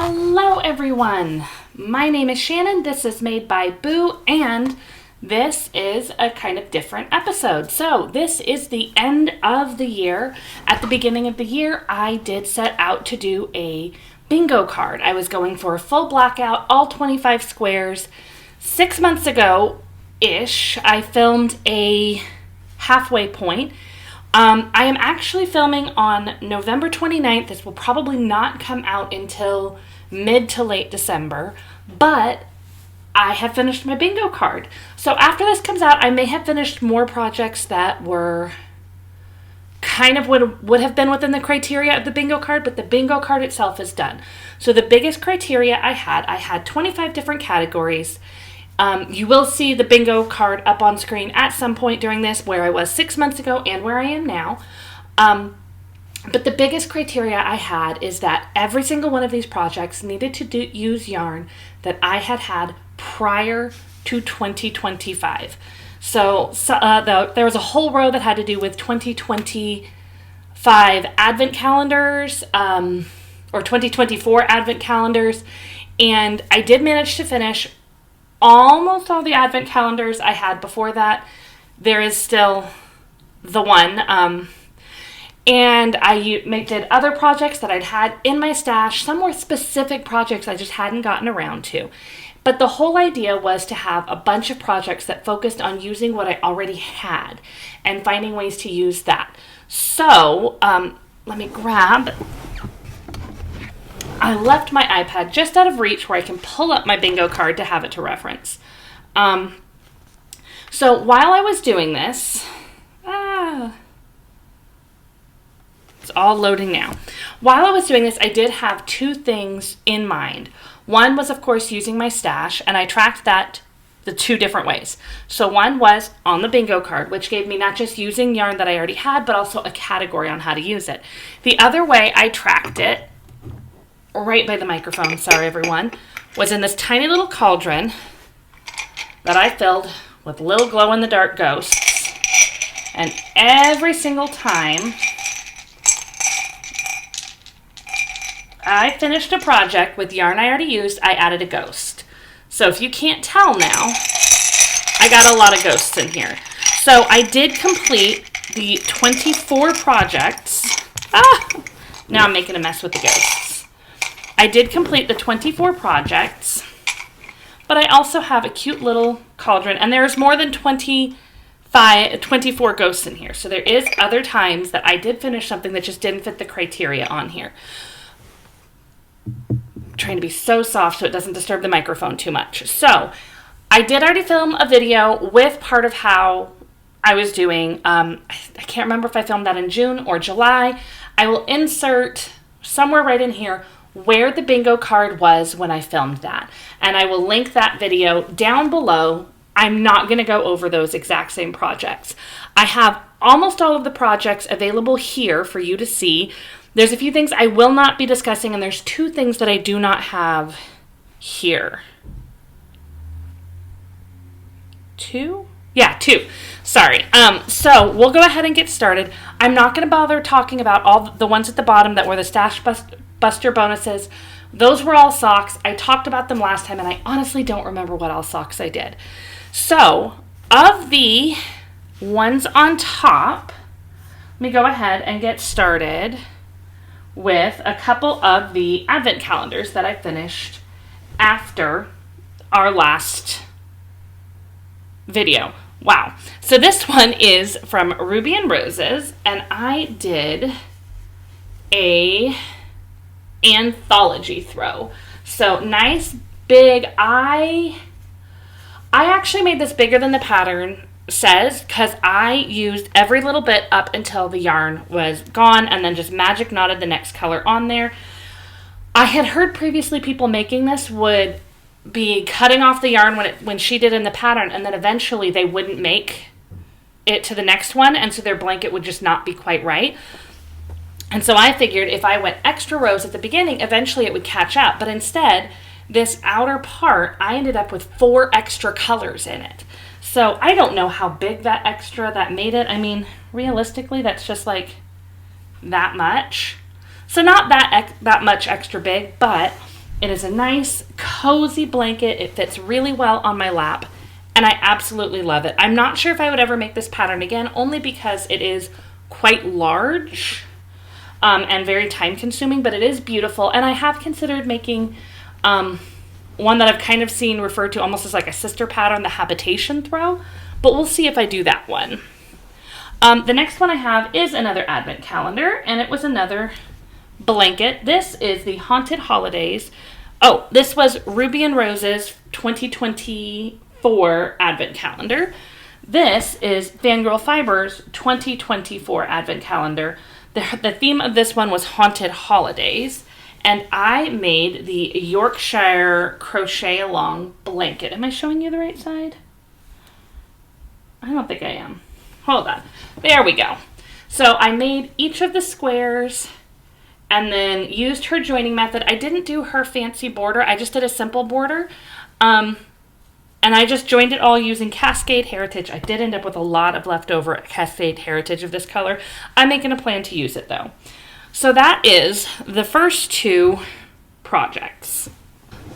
Hello everyone, my name is Shannon, this is Made by Boo, and this is a kind of different episode. So this is the end of the year. At the beginning of the year, I did set out to do a bingo card. I was going for a full blackout, all 25 squares. 6 months ago-ish, I filmed a halfway point. I am actually filming on November 29th. This will probably not come out until mid to late December, but I have finished my bingo card. So after this comes out, I may have finished more projects that were kind of would have been within the criteria of the bingo card, but the bingo card itself is done. So the biggest criteria I had 25 different categories. You will see the bingo card up on screen at some point during this, where I was 6 months ago and where I am now. But the biggest criteria I had is that every single one of these projects needed to use yarn that I had prior to 2025. So there was a whole row that had to do with 2025 advent calendars, or 2024 advent calendars, and I did manage to finish almost all the advent calendars I had before that. There is still the one. And I did other projects that I'd had in my stash. Some were specific projects I just hadn't gotten around to. But the whole idea was to have a bunch of projects that focused on using what I already had and finding ways to use that. So, let me grab... I left my iPad just out of reach where I can pull up my bingo card to have it to reference. So while I was doing this, it's all loading now. While I was doing this, I did have two things in mind. One was, of course, using my stash, and I tracked that the two different ways. So one was on the bingo card, which gave me not just using yarn that I already had, but also a category on how to use it. The other way I tracked it, right by the microphone, sorry everyone, was in this tiny little cauldron that I filled with little glow-in-the-dark ghosts. And every single time I finished a project with yarn I already used, I added a ghost. So if you can't tell now, I got a lot of ghosts in here. So I did complete the 24 projects. Now I'm making a mess with the ghosts. I did complete the 24 projects, but I also have a cute little cauldron, and there's more than 24 ghosts in here. So there is other times that I did finish something that just didn't fit the criteria on here. I'm trying to be so soft so it doesn't disturb the microphone too much. So I did already film a video with part of how I was doing. I can't remember if I filmed that in June or July. I will insert somewhere right in here where the bingo card was when I filmed that. And I will link that video down below. I'm not going to go over those exact same projects. I have almost all of the projects available here for you to see. There's a few things I will not be discussing, and there's two things that I do not have here. Two? Yeah, two. Sorry. So we'll go ahead and get started. I'm not going to bother talking about all the ones at the bottom that were the Stash Buster bonuses. Those were all socks. I talked about them last time, and I honestly don't remember what all socks I did. So, of the ones on top, let me go ahead and get started with a couple of the advent calendars that I finished after our last video. Wow. So this one is from Ruby and Roses, and I did a anthology throw. So nice big. I actually made this bigger than the pattern says, because I used every little bit up until the yarn was gone and then just magic knotted the next color on there. I had heard previously people making this would be cutting off the yarn when she did in the pattern, and then eventually they wouldn't make it to the next one, and so their blanket would just not be quite right. And so I figured if I went extra rows at the beginning, eventually it would catch up. But instead, this outer part, I ended up with 4 extra colors in it. So I don't know how big that made it. I mean, realistically, that's just like that much. So not that much extra big, but It is a nice, cozy blanket. It fits really well on my lap, and I absolutely love it. I'm not sure if I would ever make this pattern again, only because it is quite large and very time consuming, but it is beautiful. And I have considered making one that I've kind of seen referred to almost as like a sister pattern, the habitation throw, but we'll see if I do that one. The next one I have is another advent calendar, and it was another blanket. This is the Haunted Holidays. Oh, this was Ruby and Rose's 2024 advent calendar. This is Fangirl Fibers 2024 advent calendar. The theme of this one was Haunted Holidays, and I made the Yorkshire crochet along blanket. Am I showing you the right side? I don't think I am. Hold on. There we go. So I made each of the squares and then used her joining method. I didn't do her fancy border. I just did a simple border. And I just joined it all using Cascade Heritage. I did end up with a lot of leftover Cascade Heritage of this color. I'm making a plan to use it though. So that is the first two projects.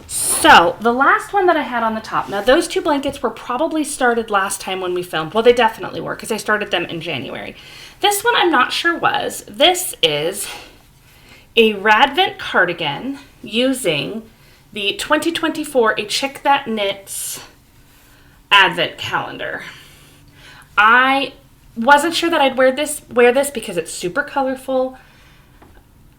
So the last one that I had on the top, now those two blankets were probably started last time when we filmed. Well, they definitely were because I started them in January. This one I'm not sure was. This is a Radvent cardigan using the 2024 A Chick That Knits advent calendar. I wasn't sure that I'd wear this because it's super colorful.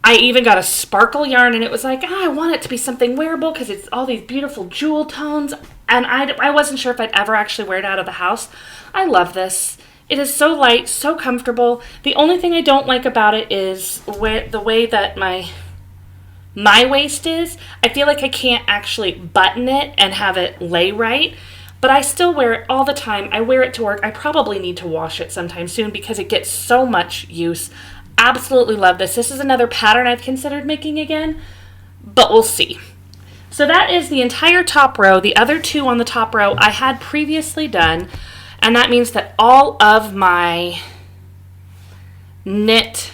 I even got a sparkle yarn, and it was like, I want it to be something wearable because it's all these beautiful jewel tones, and I wasn't sure if I'd ever actually wear it out of the house. I love this. It is so light, so comfortable. The only thing I don't like about it is the way that my waist is. I feel like I can't actually button it and have it lay right, but I still wear it all the time. I wear it to work. I probably need to wash it sometime soon because it gets so much use. Absolutely love this. This is another pattern I've considered making again, but we'll see. So that is the entire top row. The other two on the top row I had previously done, and that means that all of my knit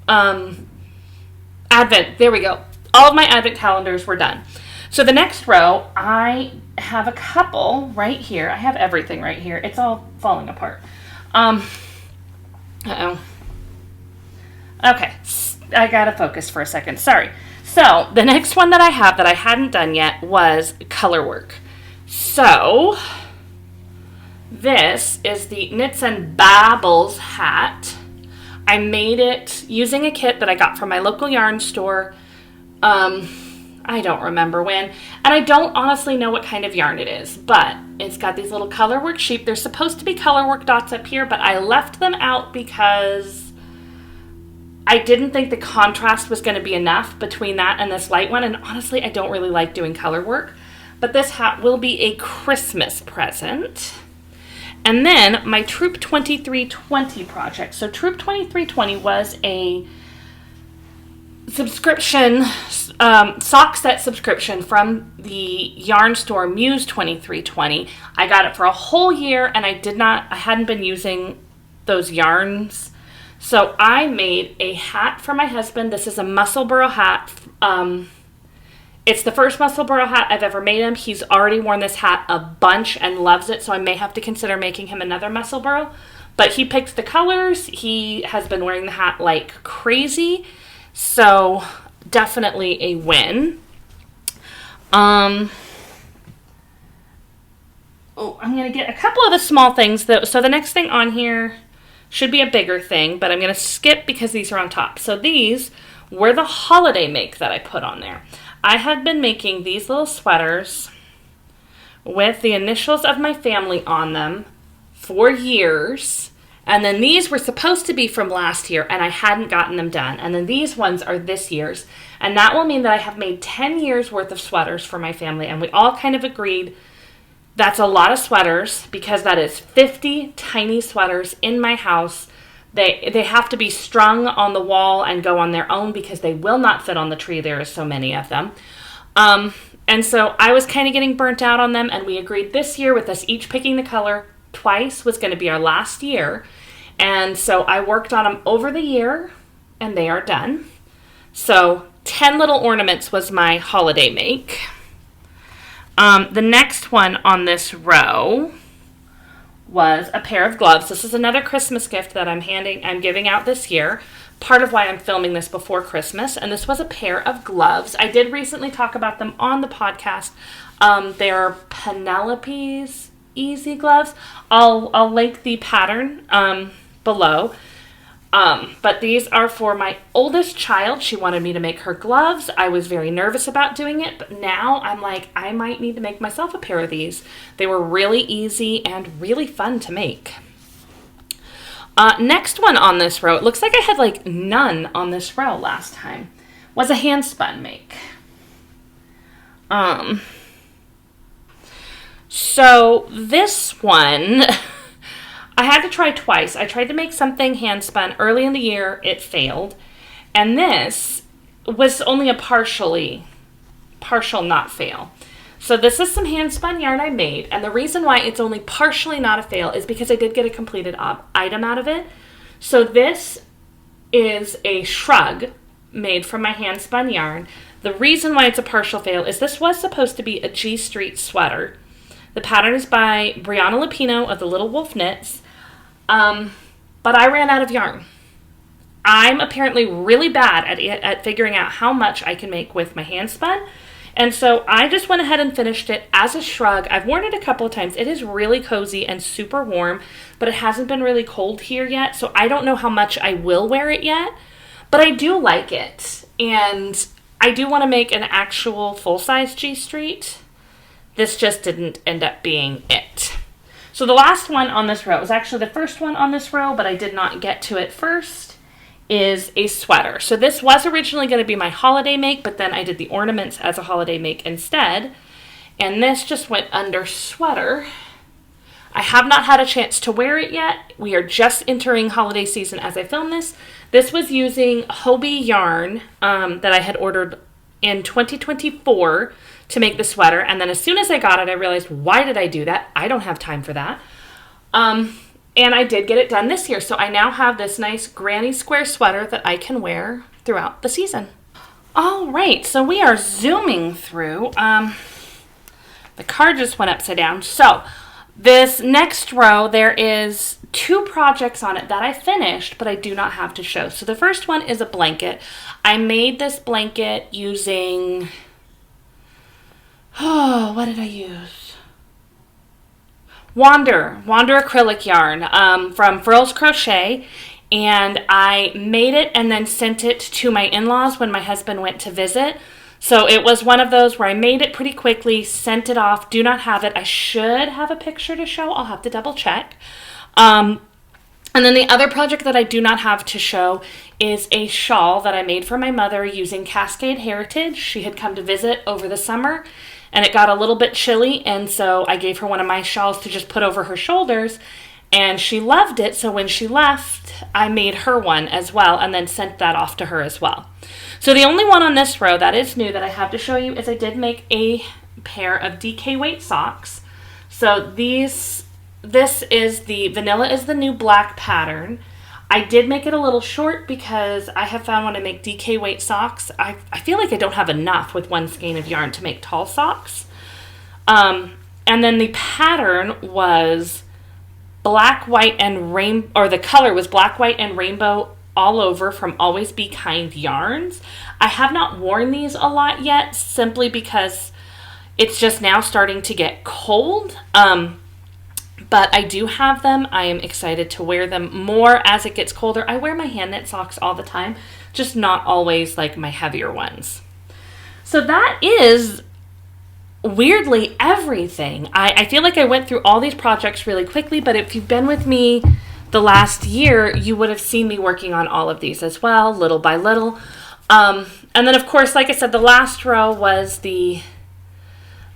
advent, there we go. All of my advent calendars were done. So the next row, I have a couple right here. I have everything right here. It's all falling apart. Uh-oh. Okay, I gotta focus for a second. Sorry. So the next one that I have that I hadn't done yet was color work. So this is the Knits and Babbles hat. I made it using a kit that I got from my local yarn store. I don't remember when. And I don't honestly know what kind of yarn it is, but it's got these little color work sheep. There's supposed to be color work dots up here, but I left them out because I didn't think the contrast was going to be enough between that and this light one. And honestly, I don't really like doing color work, but this hat will be a Christmas present. And then my Troop 2320 project. So Troop 2320 was a subscription, sock set subscription from the yarn store Muse 2320. I got it for a whole year, and I hadn't been using those yarns. So I made a hat for my husband. This is a Musselburgh hat. It's the first Musselburgh hat I've ever made him. He's already worn this hat a bunch and loves it, so I may have to consider making him another Musselburgh. But he picked the colors. He has been wearing the hat like crazy. So definitely a win. I'm going to get a couple of the small things. So the next thing on here should be a bigger thing, but I'm going to skip because these are on top. So these were the holiday make that I put on there. I had been making these little sweaters with the initials of my family on them for years. And then these were supposed to be from last year, and I hadn't gotten them done. And then these ones are this year's. And that will mean that I have made 10 years worth of sweaters for my family. And we all kind of agreed that's a lot of sweaters because that is 50 tiny sweaters in my house. They have to be strung on the wall and go on their own because they will not fit on the tree. There are so many of them. And so I was kind of getting burnt out on them, and we agreed this year with us each picking the color twice was going to be our last year. And so I worked on them over the year, and they are done. So 10 little ornaments was my holiday make. The next one on this row was a pair of gloves. This is another Christmas gift that I'm giving out this year. Part of why I'm filming this before Christmas. And this was a pair of gloves. I did recently talk about them on the podcast. They're Penelope's Easy Gloves. I'll link the pattern below. But these are for my oldest child. She wanted me to make her gloves. I was very nervous about doing it, but now I'm like, I might need to make myself a pair of these. They were really easy and really fun to make. Next one on this row, it looks like I had like none on this row last time, was a hand spun make. So this one, I had to try twice. I tried to make something hand spun early in the year. It failed. And this was only a partial not fail. So this is some hand spun yarn I made. And the reason why it's only partially not a fail is because I did get a completed item out of it. So this is a shrug made from my hand spun yarn. The reason why it's a partial fail is this was supposed to be a G Street sweater. The pattern is by Brianna Lupino of the Little Wolf Knits. But I ran out of yarn. I'm apparently really bad at figuring out how much I can make with my hand spun. And so I just went ahead and finished it as a shrug. I've worn it a couple of times. It is really cozy and super warm, but it hasn't been really cold here yet. So I don't know how much I will wear it yet, but I do like it. And I do want to make an actual full-size G Street. This just didn't end up being it. So the last one on this row, was actually the first one on this row, but I did not get to it first, is a sweater. So this was originally going to be my holiday make, but then I did the ornaments as a holiday make instead. And this just went under sweater. I have not had a chance to wear it yet. We are just entering holiday season as I film this. This was using Hobbii yarn that I had ordered in 2024 to make the sweater. And then as soon as I got it, I realized, why did I do that? I don't have time for that. And I did get it done this year. So I now have this nice granny square sweater that I can wear throughout the season. All right, so we are zooming through. The card just went upside down. So this next row, there is 2 projects on it that I finished, but I do not have to show. So the first one is a blanket. I made this blanket using, what did I use? Wander acrylic yarn from Frills Crochet, and I made it and then sent it to my in-laws when my husband went to visit. So it was one of those where I made it pretty quickly, sent it off, do not have it. I should have a picture to show. I'll have to double check. And then the other project that I do not have to show is a shawl that I made for my mother using Cascade Heritage. She had come to visit over the summer, and it got a little bit chilly, and so I gave her one of my shawls to just put over her shoulders, and she loved it. So when she left, I made her one as well and then sent that off to her as well. So the only one on this row that is new that I have to show you is I did make a pair of DK weight socks. So this is the vanilla is the new black pattern. I did make it a little short because I have found when I make DK weight socks, I feel like I don't have enough with one skein of yarn to make tall socks. And then the pattern was black, white, and rainbow, or the color was black, white, and rainbow all over from Always Be Kind yarns. I have not worn these a lot yet simply because it's just now starting to get cold. But I do have them. I am excited to wear them more as it gets colder. I wear my hand knit socks all the time, just not always like my heavier ones. So that is weirdly everything. I feel like I went through all these projects really quickly, but if you've been with me the last year, you would have seen me working on all of these as well, little by little. And then of course, like I said, the last row was the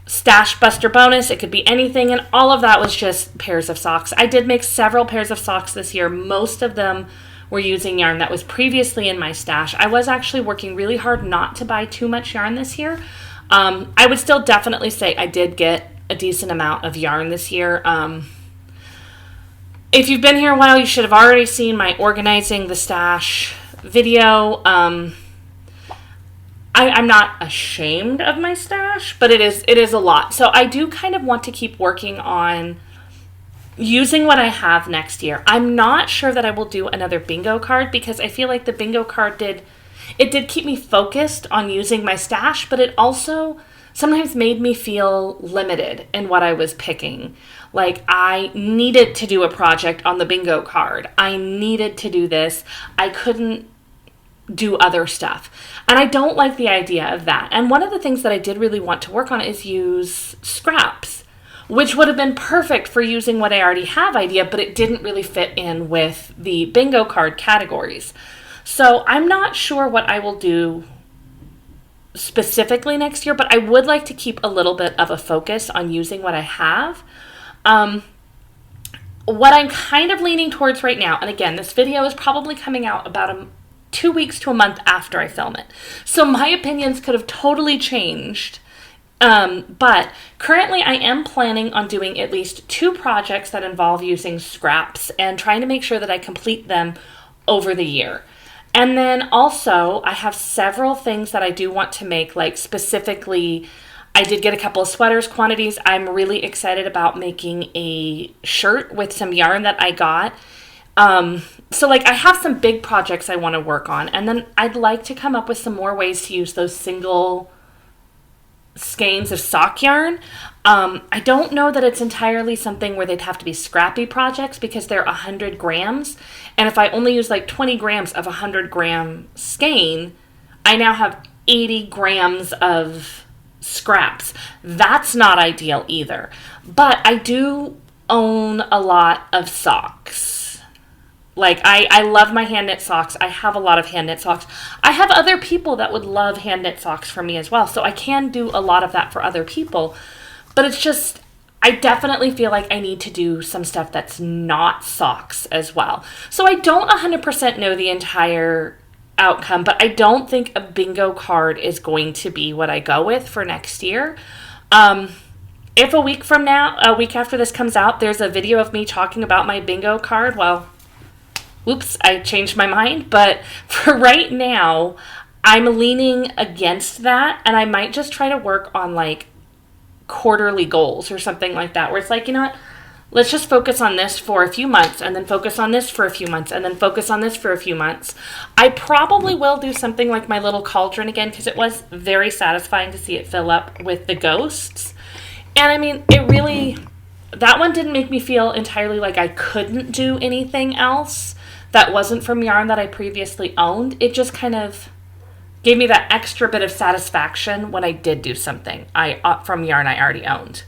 Stash Buster bonus. It could be anything, and all of that was just pairs of socks. I did make several pairs of socks this year. Most of them were using yarn that was previously in my stash. I was actually working really hard not to buy too much yarn this year. I would still definitely say I did get a decent amount of yarn this year. If you've been here a while, you should have already seen my organizing the stash video. I'm not ashamed of my stash, but it is a lot. So I do kind of want to keep working on using what I have next year. I'm not sure that I will do another bingo card because I feel like the bingo card did keep me focused on using my stash, but it also sometimes made me feel limited in what I was picking. Like, I needed to do a project on the bingo card. I needed to do this. I couldn't do other stuff. And I don't like the idea of that. And one of the things that I did really want to work on is use scraps, which would have been perfect for using what I already have idea, but it didn't really fit in with the bingo card categories. So I'm not sure what I will do specifically next year, but I would like to keep a little bit of a focus on using what I have. What I'm kind of leaning towards right now, and again, this video is probably coming out about 2 weeks to a month after I film it. So my opinions could have totally changed. But currently I am planning on doing at least 2 projects that involve using scraps and trying to make sure that I complete them over the year. And then also I have several things that I do want to make, like specifically, I did get a couple of sweaters quantities. I'm really excited about making a shirt with some yarn that I got. So like I have some big projects I want to work on, and then I'd like to come up with some more ways to use those single skeins of sock yarn. I don't know that it's entirely something where they'd have to be scrappy projects because they're 100 grams. And if I only use like 20 grams of a 100-gram skein, I now have 80 grams of scraps. That's not ideal either. But I do own a lot of socks. Like, I love my hand knit socks. I have a lot of hand knit socks. I have other people that would love hand knit socks for me as well. So I can do a lot of that for other people. But it's just, I definitely feel like I need to do some stuff that's not socks as well. So I don't 100% know the entire outcome, but I don't think a bingo card is going to be what I go with for next year. If a week after this comes out, there's a video of me talking about my bingo card, well, oops, I changed my mind. But for right now, I'm leaning against that, and I might just try to work on like quarterly goals or something like that, where it's like, you know what, let's just focus on this for a few months, and then focus on this for a few months, and then focus on this for a few months. I probably will do something like my little cauldron again, because it was very satisfying to see it fill up with the ghosts. And I mean, that one didn't make me feel entirely like I couldn't do anything else that wasn't from yarn that I previously owned. It just kind of gave me that extra bit of satisfaction when I did do something from yarn I already owned.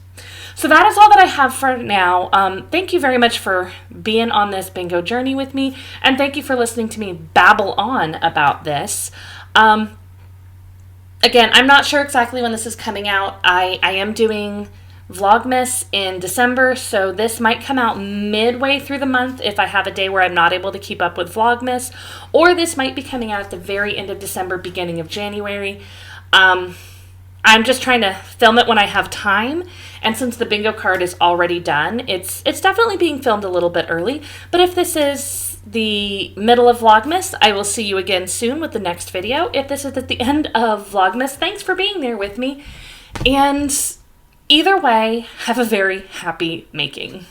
So that is all that I have for now. Thank you very much for being on this bingo journey with me, and thank you for listening to me babble on about this. Again, I'm not sure exactly when this is coming out. I am doing Vlogmas in December, so this might come out midway through the month if I have a day where I'm not able to keep up with Vlogmas, or this might be coming out at the very end of December, beginning of January. I'm just trying to film it when I have time, and since the bingo card is already done, it's definitely being filmed a little bit early. But if this is the middle of Vlogmas, I will see you again soon with the next video. If this is at the end of Vlogmas, thanks for being there with me, and either way, have a very happy making.